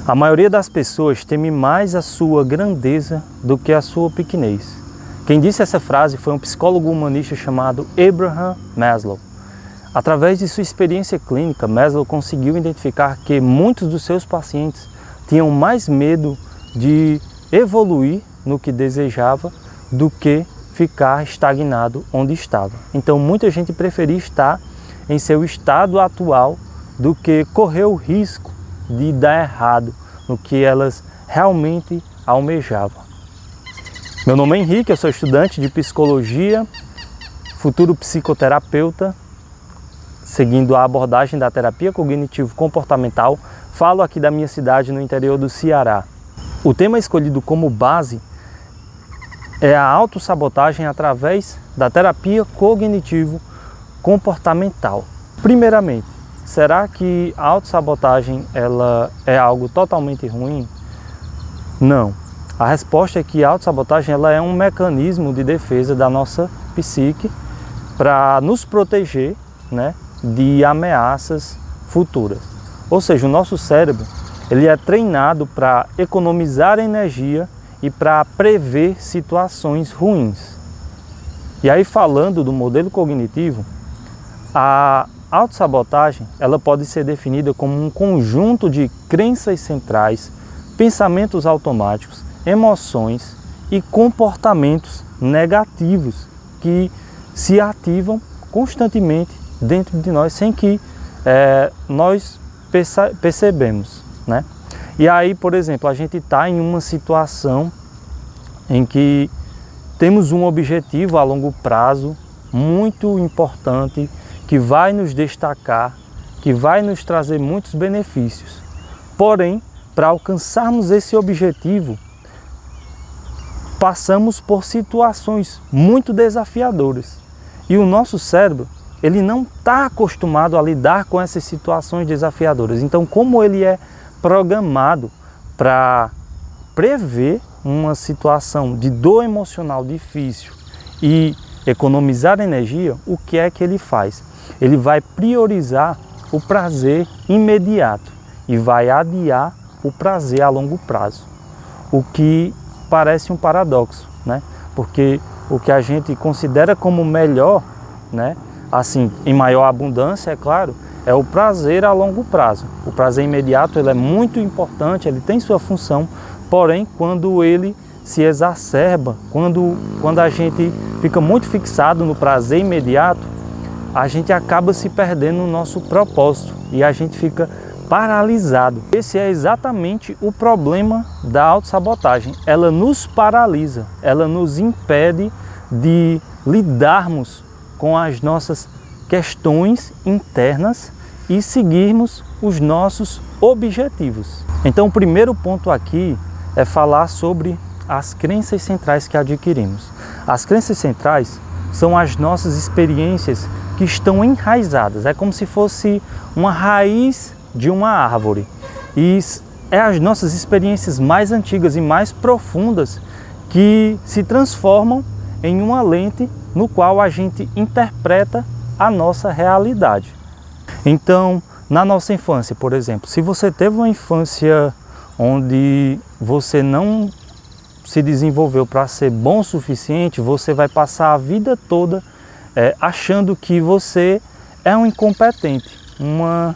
A maioria das pessoas teme mais a sua grandeza do que a sua pequenez. Quem disse essa frase foi um psicólogo humanista chamado Abraham Maslow. Através de sua experiência clínica, Maslow conseguiu identificar que muitos dos seus pacientes tinham mais medo de evoluir no que desejava do que ficar estagnado onde estava. Então muita gente preferia estar em seu estado atual do que correr o risco de dar errado no que elas realmente almejavam. Meu nome é Henrique, eu sou estudante de psicologia, futuro psicoterapeuta, seguindo a abordagem da terapia cognitivo-comportamental. Falo aqui da minha cidade no interior do Ceará. O tema escolhido como base é a autossabotagem através da terapia cognitivo-comportamental. Primeiramente, será que a autossabotagem ela é algo totalmente ruim? Não. A resposta é que a autossabotagem ela é um mecanismo de defesa da nossa psique para nos proteger, né, de ameaças futuras. Ou seja, o nosso cérebro ele é treinado para economizar energia e para prever situações ruins. E aí, falando do modelo cognitivo, a autossabotagem ela pode ser definida como um conjunto de crenças centrais, pensamentos automáticos, emoções e comportamentos negativos que se ativam constantemente dentro de nós sem que nós percebemos, né? E aí, por exemplo, a gente está em uma situação em que temos um objetivo a longo prazo muito importante que vai nos destacar, que vai nos trazer muitos benefícios. Porém, para alcançarmos esse objetivo, passamos por situações muito desafiadoras. E o nosso cérebro, ele não está acostumado a lidar com essas situações desafiadoras. Então, como ele é programado para prever uma situação de dor emocional difícil e economizar energia, o que é que ele faz? Ele vai priorizar o prazer imediato e vai adiar o prazer a longo prazo. O que parece um paradoxo, né? Porque o que a gente considera como melhor, né, assim, em maior abundância, é claro, é o prazer a longo prazo. O prazer imediato ele é muito importante, ele tem sua função, porém, quando ele se exacerba, quando a gente fica muito fixado no prazer imediato, a gente acaba se perdendo no nosso propósito e a gente fica paralisado. Esse é exatamente o problema da autossabotagem. Ela nos paralisa, ela nos impede de lidarmos com as nossas questões internas e seguirmos os nossos objetivos. Então, o primeiro ponto aqui é falar sobre as crenças centrais que adquirimos. As crenças centrais são as nossas experiências que estão enraizadas. É como se fosse uma raiz de uma árvore. E é as nossas experiências mais antigas e mais profundas que se transformam em uma lente no qual a gente interpreta a nossa realidade. Então, na nossa infância, por exemplo, se você teve uma infância onde você não se desenvolveu para ser bom o suficiente, você vai passar a vida toda achando que você é um incompetente, uma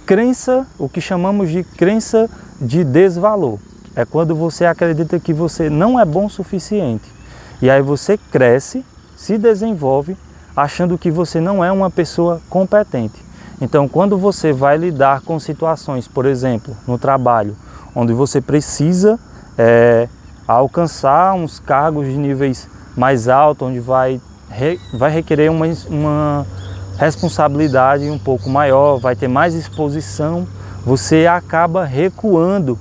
crença, o que chamamos de crença de desvalor. É quando você acredita que você não é bom o suficiente. E aí você cresce, se desenvolve, achando que você não é uma pessoa competente. Então, quando você vai lidar com situações, por exemplo, no trabalho, onde você precisa alcançar uns cargos de níveis mais altos, onde vai requerer uma responsabilidade um pouco maior, vai ter mais exposição, você acaba recuando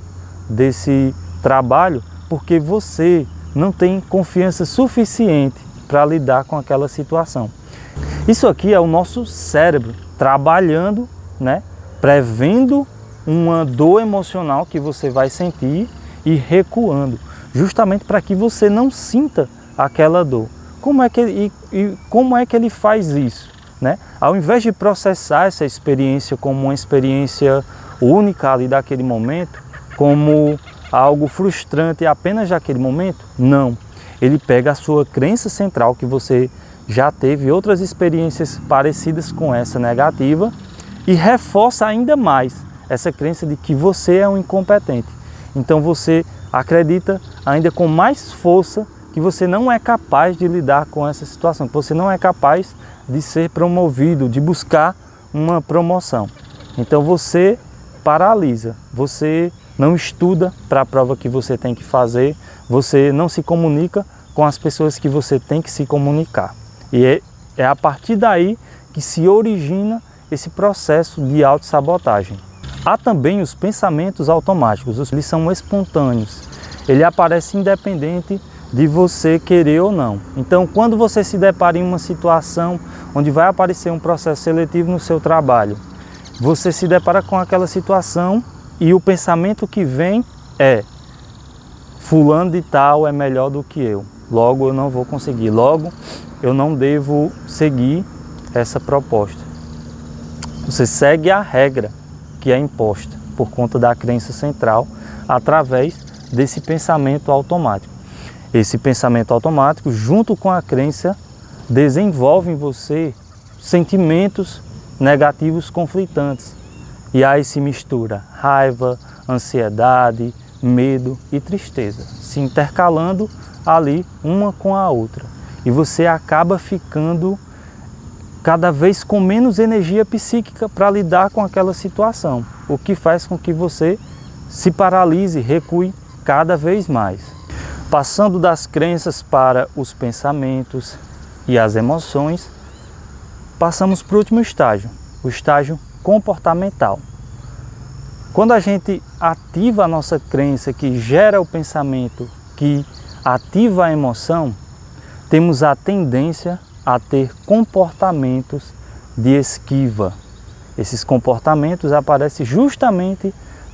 desse trabalho porque você não tem confiança suficiente para lidar com aquela situação. Isso aqui é o nosso cérebro trabalhando, né, prevendo uma dor emocional que você vai sentir e recuando, justamente para que você não sinta aquela dor. Como é que ele faz isso? Né? Ao invés de processar essa experiência como uma experiência única ali daquele momento, como algo frustrante apenas naquele momento? Não. Ele pega a sua crença central, que você já teve outras experiências parecidas com essa negativa, e reforça ainda mais essa crença de que você é um incompetente. Então você acredita ainda com mais força que você não é capaz de lidar com essa situação, que você não é capaz de ser promovido, de buscar uma promoção. Então você paralisa, você não estuda para a prova que você tem que fazer, você não se comunica com as pessoas que você tem que se comunicar. E é a partir daí que se origina esse processo de autossabotagem. Há também os pensamentos automáticos, eles são espontâneos, ele aparece independente de você querer ou não. Então, quando você se depara em uma situação onde vai aparecer um processo seletivo no seu trabalho, você se depara com aquela situação e o pensamento que vem é: fulano de tal é melhor do que eu, logo eu não vou conseguir, logo eu não devo seguir essa proposta. Você segue a regra que é imposta por conta da crença central através desse pensamento automático. Esse pensamento automático, junto com a crença, desenvolve em você sentimentos negativos conflitantes. E aí se mistura raiva, ansiedade, medo e tristeza, se intercalando ali uma com a outra. E você acaba ficando cada vez com menos energia psíquica para lidar com aquela situação, o que faz com que você se paralise, recue cada vez mais. Passando das crenças para os pensamentos e as emoções, passamos para o último estágio, o estágio comportamental. Quando a gente ativa a nossa crença, que gera o pensamento, que ativa a emoção, temos a tendência a ter comportamentos de esquiva. Esses comportamentos aparecem justamente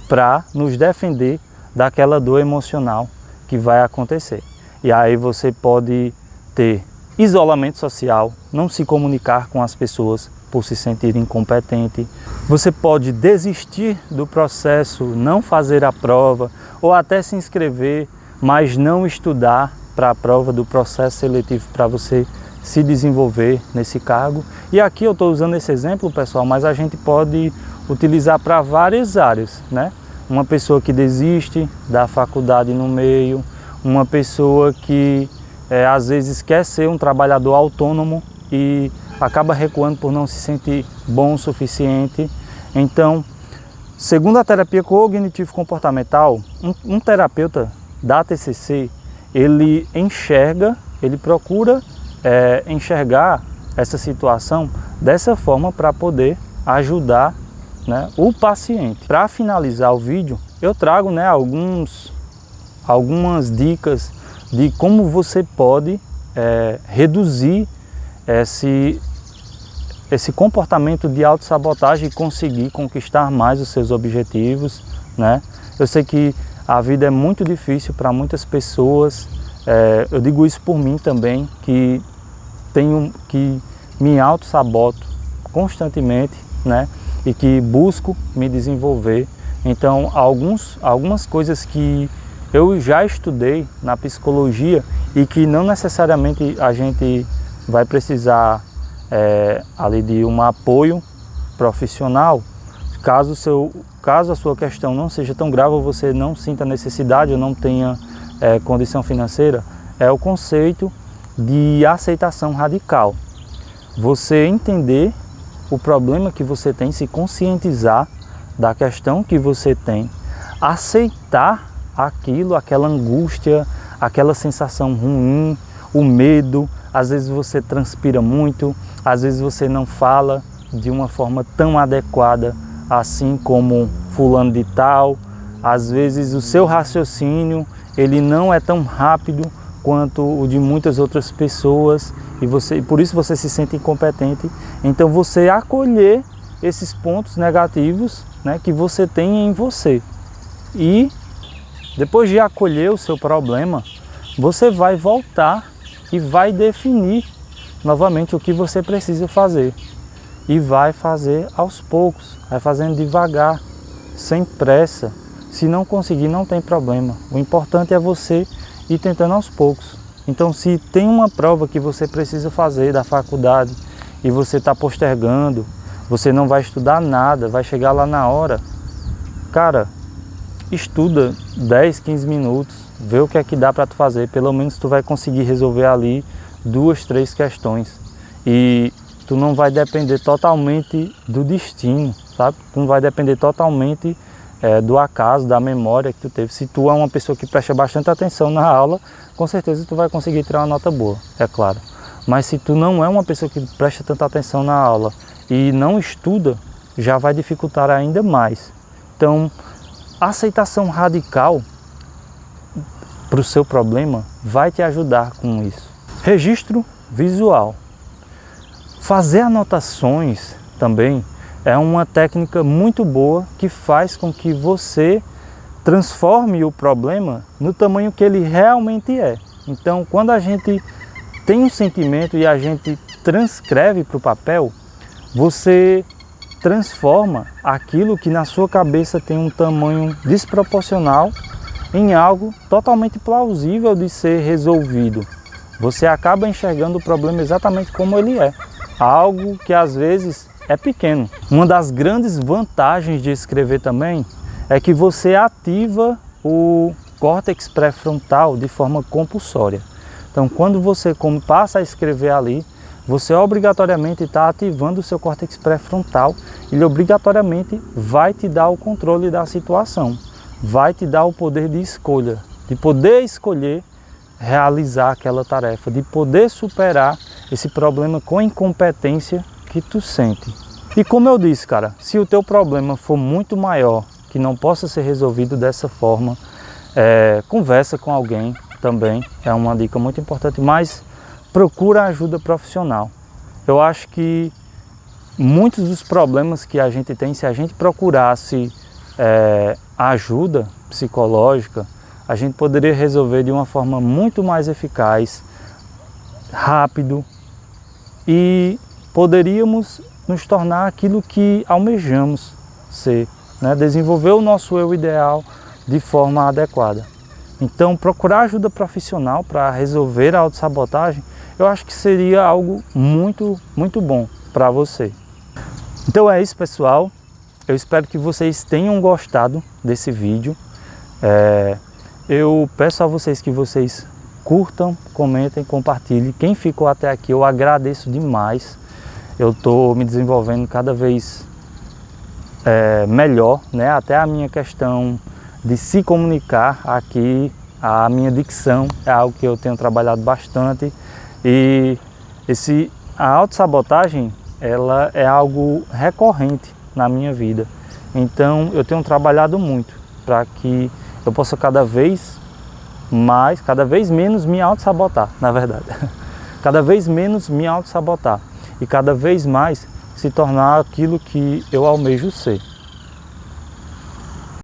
para nos defender daquela dor emocional que vai acontecer. E aí você pode ter isolamento social, não se comunicar com as pessoas por se sentir incompetente. Você pode desistir do processo, não fazer a prova, ou até se inscrever, mas não estudar para a prova do processo seletivo para você se desenvolver nesse cargo. E aqui eu estou usando esse exemplo, pessoal, mas a gente pode utilizar para várias áreas, né? Uma pessoa que desiste da faculdade no meio, uma pessoa que às vezes quer ser um trabalhador autônomo e acaba recuando por não se sentir bom o suficiente. Então, segundo a terapia cognitivo-comportamental, um terapeuta da TCC, ele procura enxergar essa situação dessa forma para poder ajudar, né, o paciente. Para finalizar o vídeo, eu trago, né, algumas dicas de como você pode reduzir esse comportamento de autossabotagem e conseguir conquistar mais os seus objetivos, né? Eu sei que a vida é muito difícil para muitas pessoas, eu digo isso por mim também, que me autossaboto constantemente, né? E que busco me desenvolver. Então, algumas coisas que eu já estudei na psicologia e que não necessariamente a gente vai precisar ali de um apoio profissional, caso a sua questão não seja tão grave, ou você não sinta necessidade ou não tenha condição financeira, é o conceito de aceitação radical. Você entender o problema que você tem, se conscientizar da questão que você tem, aceitar aquilo, aquela angústia, aquela sensação ruim, o medo. Às vezes você transpira muito, às vezes você não fala de uma forma tão adequada assim como fulano de tal, às vezes o seu raciocínio ele não é tão rápido quanto o de muitas outras pessoas e por isso você se sente incompetente. Então você acolher esses pontos negativos, né, que você tem em você, e depois de acolher o seu problema, você vai voltar e vai definir novamente o que você precisa fazer. E vai fazer aos poucos, vai fazendo devagar, sem pressa, Se não conseguir, não tem problema. O importante é você ir tentando aos poucos. Então, se tem uma prova que você precisa fazer da faculdade e você está postergando, você não vai estudar nada, vai chegar lá na hora, cara, estuda 10, 15 minutos, vê o que é que dá para tu fazer. Pelo menos tu vai conseguir resolver ali 2, 3 questões. E tu não vai depender totalmente do destino, sabe? Tu não vai depender totalmente do acaso, da memória que tu teve. Se tu é uma pessoa que presta bastante atenção na aula, com certeza tu vai conseguir tirar uma nota boa, é claro. Mas se tu não é uma pessoa que presta tanta atenção na aula e não estuda, já vai dificultar ainda mais. Então, a aceitação radical para o seu problema vai te ajudar com isso. Registro visual. Fazer anotações também é uma técnica muito boa que faz com que você transforme o problema no tamanho que ele realmente é. Então, quando a gente tem um sentimento e a gente transcreve para o papel, você transforma aquilo que na sua cabeça tem um tamanho desproporcional em algo totalmente plausível de ser resolvido. Você acaba enxergando o problema exatamente como ele é. Algo que às vezes é pequeno. Uma das grandes vantagens de escrever também é que você ativa o córtex pré-frontal de forma compulsória. Então, quando você passa a escrever ali, você obrigatoriamente está ativando o seu córtex pré-frontal. Ele obrigatoriamente vai te dar o controle da situação, vai te dar o poder de escolha, de poder escolher realizar aquela tarefa, de poder superar esse problema com incompetência que tu sente. E como eu disse, cara, se o teu problema for muito maior, que não possa ser resolvido dessa forma, conversa com alguém também, é uma dica muito importante, mas procura ajuda profissional. Eu acho que muitos dos problemas que a gente tem, se a gente procurasse ajuda psicológica, a gente poderia resolver de uma forma muito mais eficaz, rápido, e poderíamos nos tornar aquilo que almejamos ser, né? Desenvolver o nosso eu ideal de forma adequada. Então, procurar ajuda profissional para resolver a autossabotagem, eu acho que seria algo muito, muito bom para você. Então é isso, pessoal. Eu espero que vocês tenham gostado desse vídeo. Eu peço a vocês que vocês curtam, comentem, compartilhem. Quem ficou até aqui, eu agradeço demais. Eu estou me desenvolvendo cada vez melhor, né? Até a minha questão de se comunicar aqui, a minha dicção é algo que eu tenho trabalhado bastante. E a autossabotagem, ela é algo recorrente na minha vida. Então eu tenho trabalhado muito para que eu possa cada vez menos me autossabotar, na verdade. Cada vez menos me autossabotar e cada vez mais se tornar aquilo que eu almejo ser.